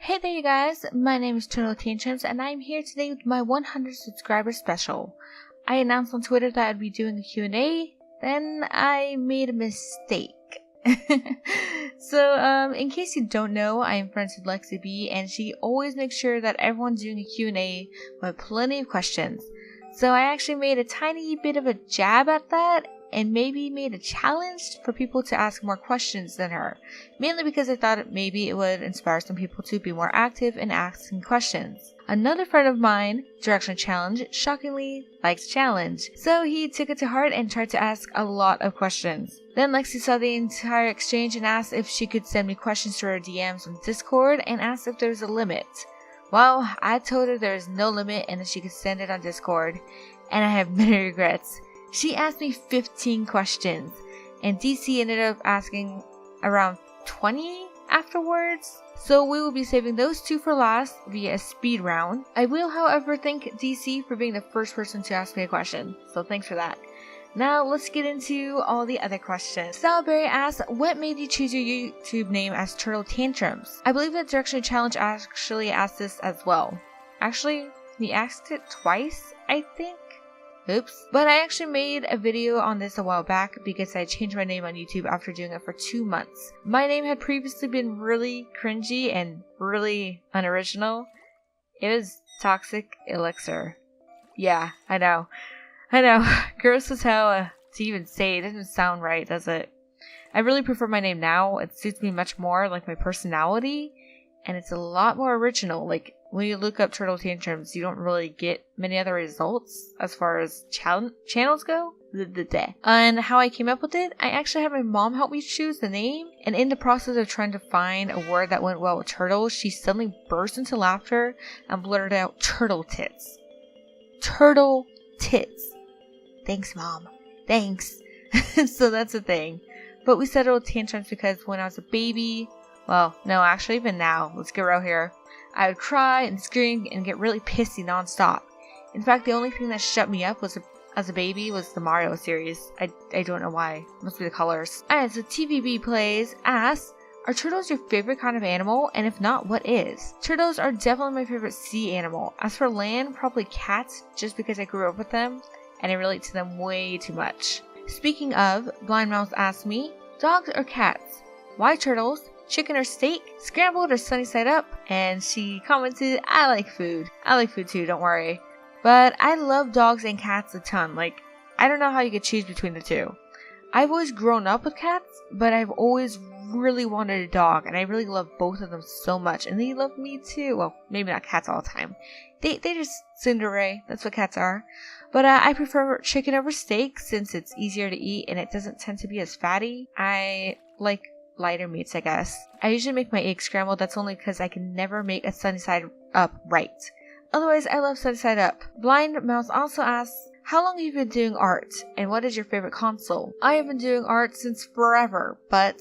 Hey there you guys, my name is Turtle Tantrums and I'm here today with my 100 subscriber special. I announced on Twitter that I'd be doing a Q&A, then I made a mistake. So, in case you don't know, I am friends with Lexi B and she always makes sure that everyone's doing a Q&A with plenty of questions. So I actually made a tiny bit of a jab at that and maybe made a challenge for people to ask more questions than her. Mainly because I thought maybe it would inspire some people to be more active in asking questions. Another friend of mine, Direction Challenge, shockingly likes challenge. So he took it to heart and tried to ask a lot of questions. Then Lexi saw the entire exchange and asked if she could send me questions to her DMs on Discord and asked if there was a limit. Well, I told her there is no limit and that she could send it on Discord, and I have many regrets. She asked me 15 questions, and DC ended up asking around 20 afterwards, so we will be saving those two for last via a speed round. I will, however, thank DC for being the first person to ask me a question, so thanks for that. Now let's get into all the other questions. Salberry asks, what made you choose your YouTube name as Turtle Tantrums? I believe that Direction Challenge actually asked this as well. Actually, he asked it twice, I think. Oops. But I actually made a video on this a while back because I changed my name on YouTube after doing it for 2 months. My name had previously been really cringy and really unoriginal. It was Toxic Elixir. Yeah, I know. Gross as hell to even say. It doesn't sound right, does it? I really prefer my name now. It suits me much more like my personality. And it's a lot more original. Like, when you look up Turtle Tantrums, you don't really get many other results as far as channels go. And how I came up with it, I actually had my mom help me choose the name. And in the process of trying to find a word that went well with turtle, she suddenly burst into laughter and blurted out turtle tits. Turtle tits. Thanks, Mom. Thanks. So that's the thing. But we settled Tantrums because when I was a baby, well, no, actually even now, let's get real here, I would cry and scream and get really pissy nonstop. In fact, the only thing that shut me up was as a baby was the Mario series. I don't know why. Must be the colors. Alright, so TVB Plays asks, are turtles your favorite kind of animal? And if not, what is? Turtles are definitely my favorite sea animal. As for land, probably cats, just because I grew up with them and I relate to them way too much. Speaking of, Blind Mouse asked me, dogs or cats? Why turtles? Chicken or steak? Scrambled or sunny side up? And she commented, I like food. I like food too, don't worry. But I love dogs and cats a ton. Like, I don't know how you could choose between the two. I've always grown up with cats, but I've always really wanted a dog. And I really love both of them so much. And they love me too. Well, maybe not cats all the time. They just Cinderella. That's what cats are. But I prefer chicken over steak since it's easier to eat and it doesn't tend to be as fatty. I like lighter meats, I guess. I usually make my eggs scrambled. That's only because I can never make a sunny side up right. Otherwise, I love sunny side up. Blind Mouse also asks, how long have you been doing art? And what is your favorite console? I have been doing art since forever, but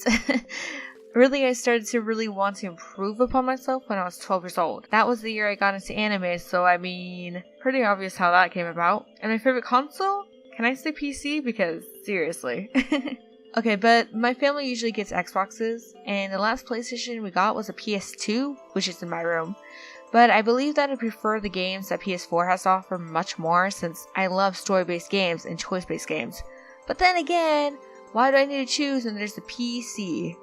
really I started to really want to improve upon myself when I was 12 years old. That was the year I got into anime, so I mean, pretty obvious how that came about. And my favorite console? Can I say PC? Because, seriously. Okay, but my family usually gets Xboxes, and the last PlayStation we got was a PS2, which is in my room. But I believe that I prefer the games that PS4 has to offer much more since I love story-based games and choice-based games. But then again, why do I need to choose when there's the PC?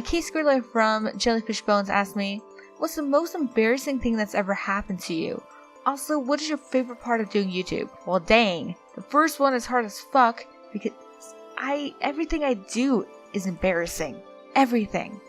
Case Squirrel from Jellyfish Bones asked me, what's the most embarrassing thing that's ever happened to you? Also, what is your favorite part of doing YouTube? Well, dang, the first one is hard as fuck because everything I do is embarrassing. Everything.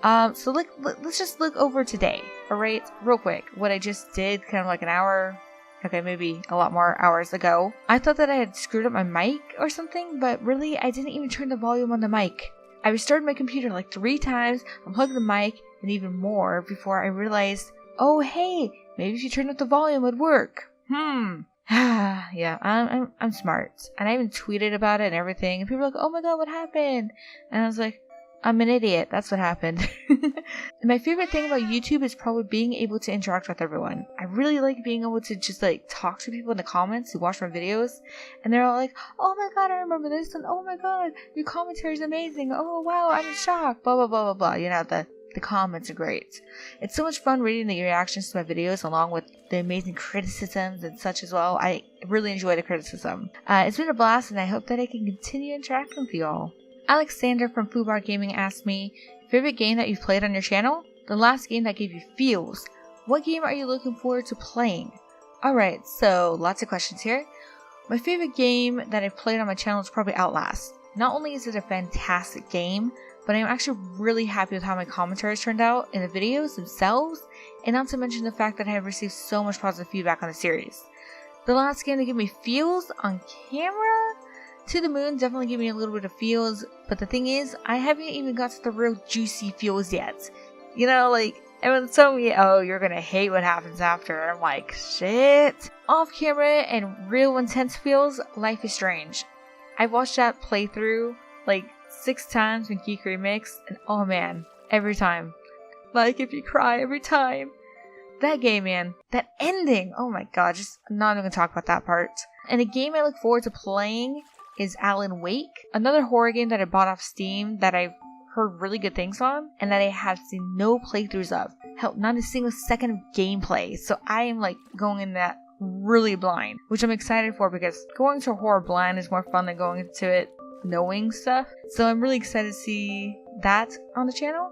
So let's just look over today, alright? Real quick, what I just did kind of like an hour, okay, maybe a lot more hours ago. I thought that I had screwed up my mic or something, but really I didn't even turn the volume on the mic. I restarted my computer like 3 times, unplugged the mic, and even more before I realized, oh hey, maybe if you turn up the volume it would work. Yeah, I'm smart. And I even tweeted about it and everything. And people were like, oh my god, what happened? And I was like, I'm an idiot. That's what happened. My favorite thing about YouTube is probably being able to interact with everyone. I really like being able to just like talk to people in the comments who watch my videos. And they're all like, oh my god, I remember this. And oh my god, your commentary is amazing. Oh wow, I'm in shock. Blah, blah, blah, blah, blah. You know, the The comments are great. It's so much fun reading the reactions to my videos along with the amazing criticisms and such as well. I really enjoy the criticism. It's been a blast and I hope that I can continue interacting with you all. Alexander from Fubar Gaming asked me, favorite game that you've played on your channel? The last game that gave you feels. What game are you looking forward to playing? Alright, so lots of questions here. My favorite game that I've played on my channel is probably Outlast. Not only is it a fantastic game, but I'm actually really happy with how my commentaries turned out in the videos themselves, and not to mention the fact that I have received so much positive feedback on the series. The last game that gave me feels on camera? To the Moon definitely gave me a little bit of feels, but the thing is, I haven't even got to the real juicy feels yet. You know, like, everyone's telling me, oh, you're gonna hate what happens after. I'm like, shit. Off camera and real intense feels, Life is Strange. I've watched that playthrough like 6 times in Geek Remix, and oh man, every time. Like, if you cry every time. That game, man. That ending. Oh my god, I'm not even gonna talk about that part. And a game I look forward to playing is Alan Wake. Another horror game that I bought off Steam that I've heard really good things on, and that I have seen no playthroughs of. Hell, not a single second of gameplay. So I am like going in that really blind, which I'm excited for because going to horror blind is more fun than going into it knowing stuff. So I'm really excited to see that on the channel.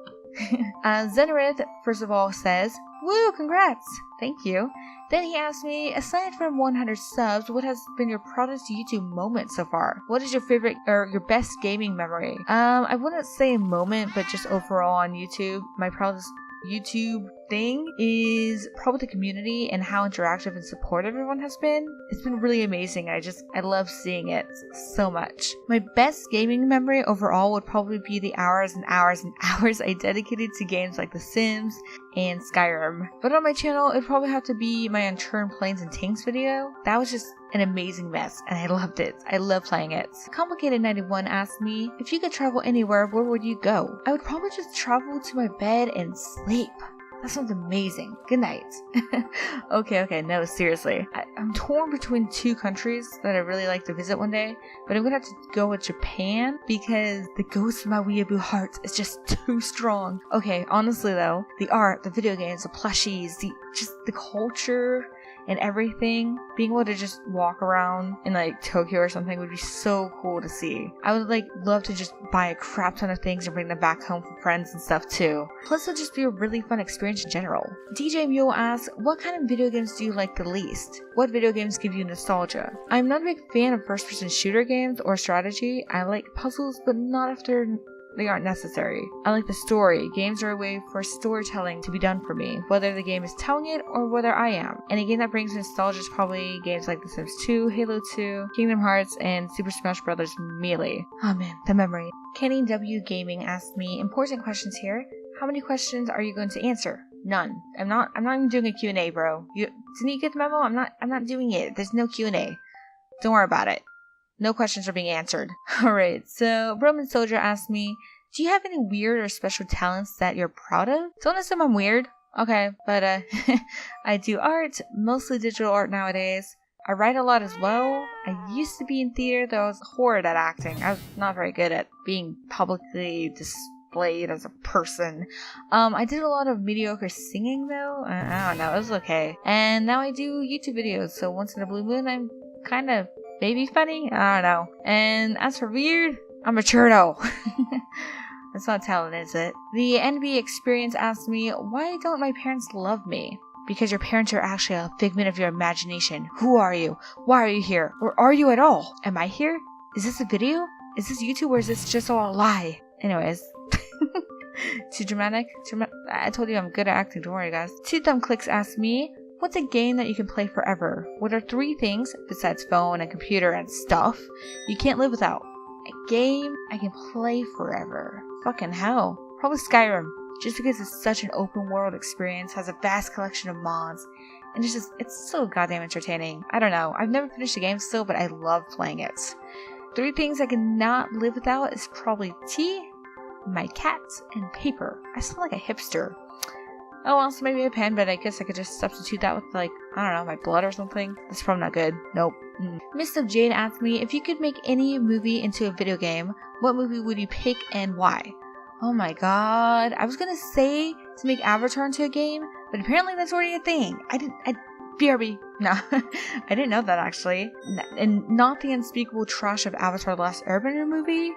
Zenarith, first of all, says, woo, congrats! Thank you. Then he asked me, aside from 100 subs, what has been your proudest YouTube moment so far? What is your favorite or your best gaming memory? I wouldn't say a moment, but just overall on YouTube, my proudest YouTube thing is probably the community and how interactive and supportive everyone has been. It's been really amazing. I love seeing it so much. My best gaming memory overall would probably be the hours and hours and hours I dedicated to games like The Sims and Skyrim. But on my channel, it'd probably have to be my Unturned Planes and Tanks video. That was just an amazing mess, and I loved it. I love playing it. Complicated91 asked me, if you could travel anywhere, where would you go? I would probably just travel to my bed and sleep. That sounds amazing. Good night. Okay, no, seriously. I'm torn between 2 countries that I really like to visit one day, but I'm gonna have to go with Japan because the ghost of my weeaboo heart is just too strong. Okay, honestly though, the art, the video games, the plushies, the culture, and everything, being able to just walk around in like Tokyo or something would be so cool to see. I would like love to just buy a crap ton of things and bring them back home for friends and stuff too. Plus it'll just be a really fun experience in general. DJ Mule asks, what kind of video games do you like the least? What video games give you nostalgia? I'm not a big fan of first-person shooter games or strategy. I like puzzles, but not after they aren't necessary. I like the story. Games are a way for storytelling to be done for me, whether the game is telling it or whether I am. And a game that brings nostalgia is probably games like The Sims 2, Halo 2, Kingdom Hearts, and Super Smash Bros. Melee. Oh man, the memory. Kenny W Gaming asked me, important questions here. How many questions are you going to answer? None. I'm not even doing a Q&A, bro. Didn't you get the memo? I'm not doing it. There's no Q&A. Don't worry about it. No questions are being answered. Alright, so Roman Soldier asked me, do you have any weird or special talents that you're proud of? Don't assume I'm weird. Okay, but I do art, mostly digital art nowadays. I write a lot as well. I used to be in theater, though I was horrid at acting. I was not very good at being publicly displayed as a person. I did a lot of mediocre singing though. I don't know, it was okay. And now I do YouTube videos, so once in a blue moon I'm kind of maybe funny? I don't know. And as for weird, I'm a churro. That's not talent, is it? The NB Experience asked me, why don't my parents love me? Because your parents are actually a figment of your imagination. Who are you? Why are you here? Or are you at all? Am I here? Is this a video? Is this YouTube or is this just all a lie? Anyways. Too dramatic? I told you I'm good at acting, don't worry guys. Two Thumb Clicks asked me, what's a game that you can play forever? What are 3 things, besides phone and computer and stuff, you can't live without? A game I can play forever. Fucking hell. Probably Skyrim. Just because it's such an open world experience, has a vast collection of mods, and it's so goddamn entertaining. I don't know. I've never finished the game still, but I love playing it. 3 things I cannot live without is probably tea, my cat, and paper. I sound like a hipster. Oh, also maybe a pen, but I guess I could just substitute that with, like, I don't know, my blood or something. That's probably not good. Nope. Mist of Jade asked me, if you could make any movie into a video game, what movie would you pick and why? Oh my god. I was gonna say to make Avatar into a game, but apparently that's already a thing. BRB. No, I didn't know that actually. And not the unspeakable trash of Avatar: The Last Airbender movie,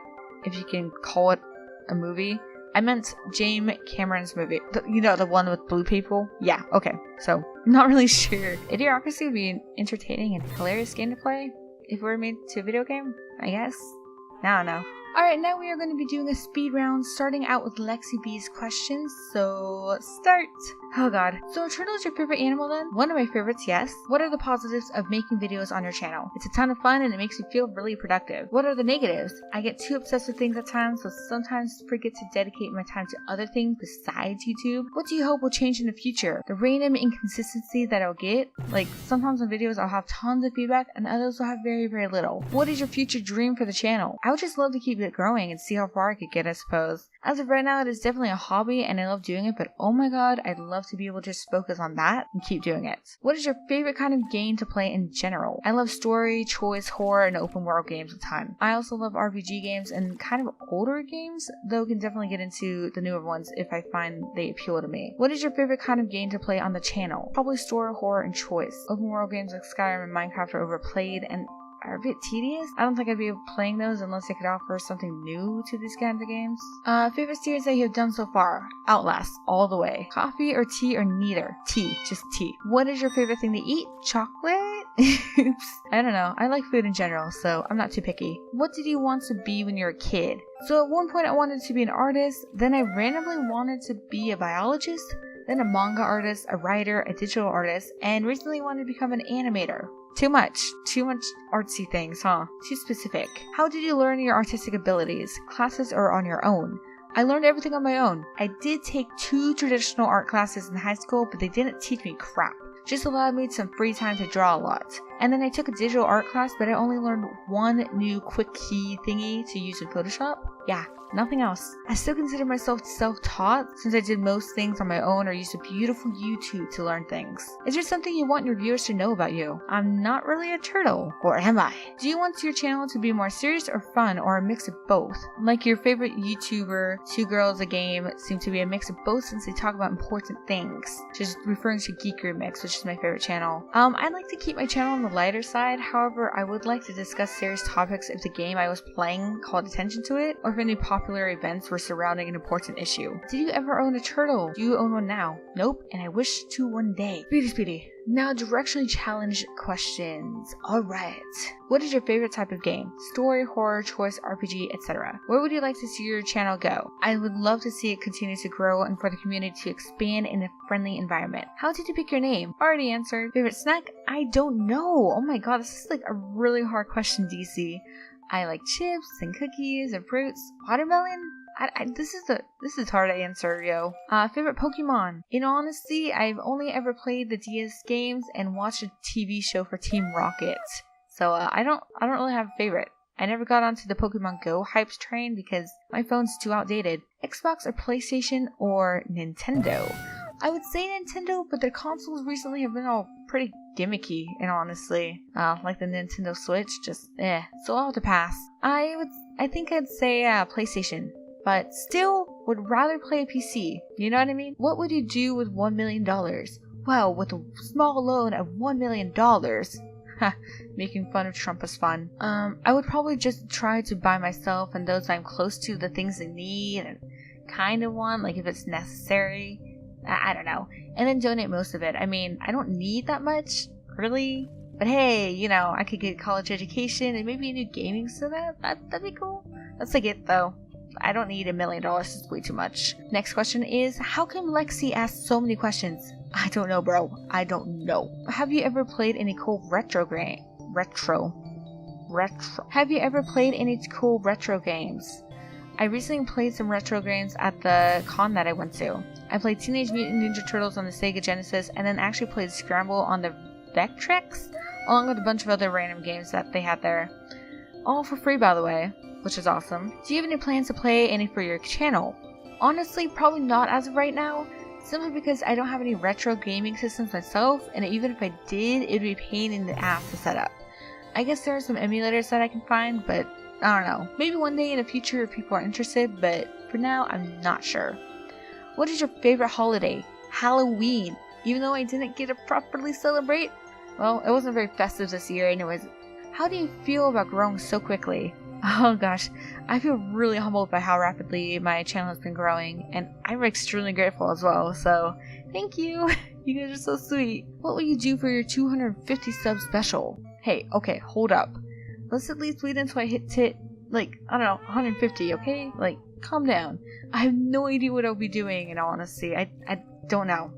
if you can call it a movie. I meant James Cameron's movie. The one with blue people? Yeah, okay. So, not really sure. Idiocracy would be an entertaining and hilarious game to play if it were made to a video game, I guess. I don't know. Alright, now we are going to be doing a speed round, starting out with Lexi B's questions, so start! Oh god. So are turtles your favorite animal then? One of my favorites, yes. What are the positives of making videos on your channel? It's a ton of fun and it makes you feel really productive. What are the negatives? I get too obsessed with things at times, so sometimes forget to dedicate my time to other things besides YouTube. What do you hope will change in the future? The random inconsistency that I'll get, like sometimes on videos I'll have tons of feedback and others will have very, very little. What is your future dream for the channel? I would just love to keep it growing and see how far I could get, I suppose. As of right now, it is definitely a hobby and I love doing it, but oh my god, I'd love to be able to just focus on that and keep doing it. What is your favorite kind of game to play in general? I love story, choice, horror, and open world games with time. I also love RPG games and kind of older games, though can definitely get into the newer ones if I find they appeal to me. What is your favorite kind of game to play on the channel? Probably story, horror, and choice. Open world games like Skyrim and Minecraft are overplayed and are a bit tedious. I don't think I'd be playing those unless I could offer something new to these kinds of games. Favorite series that you have done so far? Outlast, all the way. Coffee or tea or neither? Tea, just tea. What is your favorite thing to eat? Chocolate? Oops. I don't know. I like food in general, so I'm not too picky. What did you want to be when you were a kid? So at one point I wanted to be an artist, then I randomly wanted to be a biologist, then a manga artist, a writer, a digital artist, and recently wanted to become an animator. Too much artsy things, huh? Too specific. How did you learn your artistic abilities? Classes or on your own? I learned everything on my own. I did take 2 traditional art classes in high school, but they didn't teach me crap. Just allowed me some free time to draw a lot. And then I took a digital art class, but I only learned one new quick key thingy to use in Photoshop. Yeah, nothing else. I still consider myself self-taught since I did most things on my own or used a beautiful YouTube to learn things. Is there something you want your viewers to know about you? I'm not really a turtle. Or am I? Do you want your channel to be more serious or fun or a mix of both? Like your favorite YouTuber, 2 Girls a Game, seem to be a mix of both since they talk about important things. Just referring to Geek Remix, which is my favorite channel. I'd like to keep my channel on the lighter side, however, I would like to discuss serious topics if the game I was playing called attention to it, or if any popular events were surrounding an important issue. Did you ever own a turtle? Do you own one now? Nope, and I wish to one day. Speedy. Now directionally challenged questions. Alright. What is your favorite type of game? Story, horror, choice, RPG, etc. Where would you like to see your channel go? I would love to see it continue to grow and for the community to expand in a friendly environment. How did you pick your name? Already answered. Favorite snack? I don't know. Oh my god, this is like a really hard question, DC. I like chips and cookies and fruits. Watermelon? This is hard to answer, yo. Favorite Pokemon? In honesty, I've only ever played the DS games and watched a TV show for Team Rocket. So I don't really have a favorite. I never got onto the Pokemon Go hypes train because my phone's too outdated. Xbox or PlayStation or Nintendo? I would say Nintendo, but their consoles recently have been all pretty gimmicky, and honestly, like the Nintendo Switch, just so I'll have to pass. I think I'd say PlayStation, but still would rather play a PC. You know what I mean? What would you do with $1 million? Well, with a small loan of $1 million. Making fun of Trump is fun. I would probably just try to buy myself and those I'm close to the things they need and kind of want, like if it's necessary. I don't know. And then donate most of it. I mean, I don't need that much, really. But hey, you know, I could get a college education and maybe a new gaming setup. That'd be cool. That's like it, though. I don't need $1 million. It's way too much. Next question is, how come Lexi asks so many questions? I don't know, bro. I don't know. Have you ever played any cool retro game? Retro. Have you ever played any cool retro games? I recently played some retro games at the con that I went to. I played Teenage Mutant Ninja Turtles on the Sega Genesis and then actually played Scramble on the Vectrex, along with a bunch of other random games that they had there. All for free, by the way, which is awesome. Do you have any plans to play any for your channel? Honestly, probably not as of right now, simply because I don't have any retro gaming systems myself, and even if I did, it would be a pain in the ass to set up. I guess there are some emulators that I can find, but I don't know. Maybe one day in the future if people are interested, but for for now, I'm not sure. What is your favorite holiday? Halloween. Even though I didn't get to properly celebrate, well, it wasn't very festive this year anyways. How do you feel about growing so quickly? Oh gosh, I feel really humbled by how rapidly my channel has been growing, and I'm extremely grateful as well, so thank you. You guys are so sweet. What will you do for your 250 sub special? Hey, okay, hold up. Let's at least wait until I hit like, I don't know, 150, okay? Like, calm down. I have no idea what I'll be doing, in all honesty. I don't know.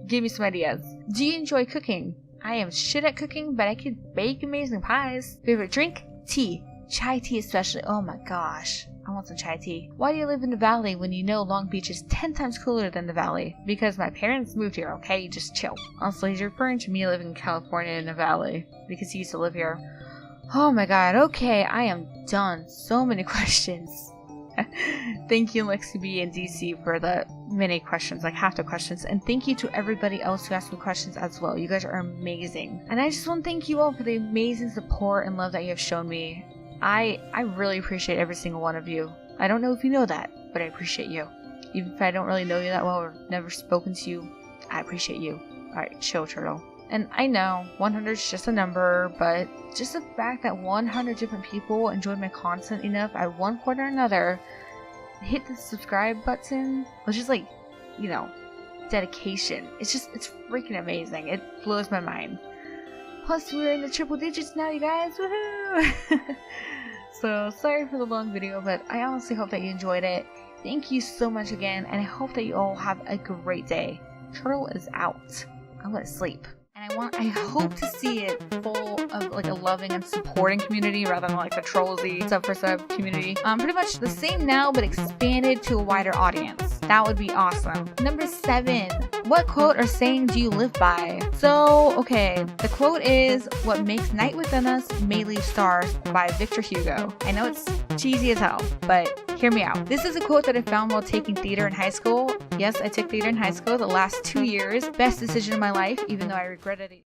Give me some ideas. Do you enjoy cooking? I am shit at cooking, but I could bake amazing pies. Favorite drink? Tea. Chai tea especially. Oh my gosh. I want some chai tea. Why do you live in the valley when you know Long Beach is 10 times cooler than the valley? Because my parents moved here, okay? Just chill. Also, he's referring to me living in California in the valley because he used to live here. Oh my god, okay, I am done. So many questions. Thank you, Lexi B and DC, for the many questions, like half the questions. And thank you to everybody else who asked me questions as well. You guys are amazing. And I just want to thank you all for the amazing support and love that you have shown me. I really appreciate every single one of you. I don't know if you know that, but I appreciate you. Even if I don't really know you that well or never spoken to you, I appreciate you. Alright, chill, turtle. And I know 100 is just a number, but just the fact that 100 different people enjoyed my content enough at one point or another, hit the subscribe button was just like, you know, dedication. It's freaking amazing. It blows my mind. Plus, we're in the triple digits now, you guys. Woohoo! So, sorry for the long video, but I honestly hope that you enjoyed it. Thank you so much again, and I hope that you all have a great day. Turtle is out. I'm gonna sleep. And I hope to see it full of like a loving and supporting community rather than like the trollsy sub for sub community. Pretty much the same now, but expanded to a wider audience. That would be awesome. Number 7. What quote or saying do you live by? So, okay, the quote is, "What makes night within us may leave stars" by Victor Hugo. I know it's cheesy as hell, but hear me out. This is a quote that I found while taking theater in high school. Yes, I took theater in high school the last 2 years. Best decision of my life, even though I regretted it.